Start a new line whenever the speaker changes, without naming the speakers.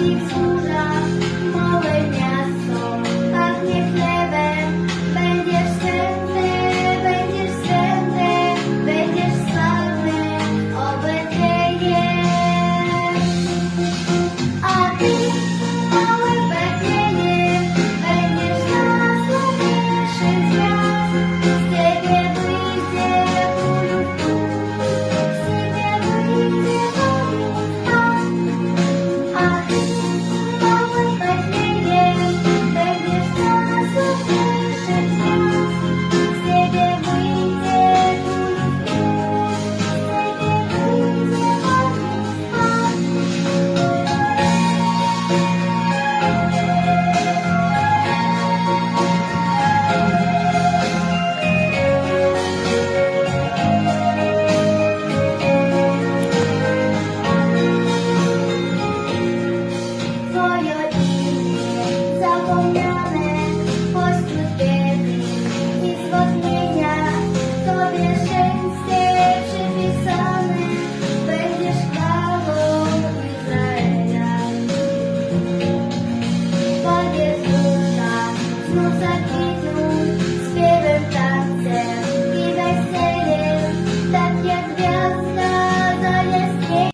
i wzgórza, małe miasto pachnie chlebem. Będziesz święty, będziesz święty, będziesz sławny, o Betlejem. A ty, mały Betlejem, będziesz najsławniejszym z gwiazd. Z ciebie wyjdzie król, z ciebie wyjdzie Pan. A ty, mały Betlejem, będziesz najsławniejszym z gwiazd. Z ciebie wyjdzie król, z ciebie wyjdzie Pan. Twoje imię zapomniane pośród biedy i zwodnienia, Tobie szczęście przypisane, będziesz chwałą Izraela. Twoje wzgórza znów zakwitną,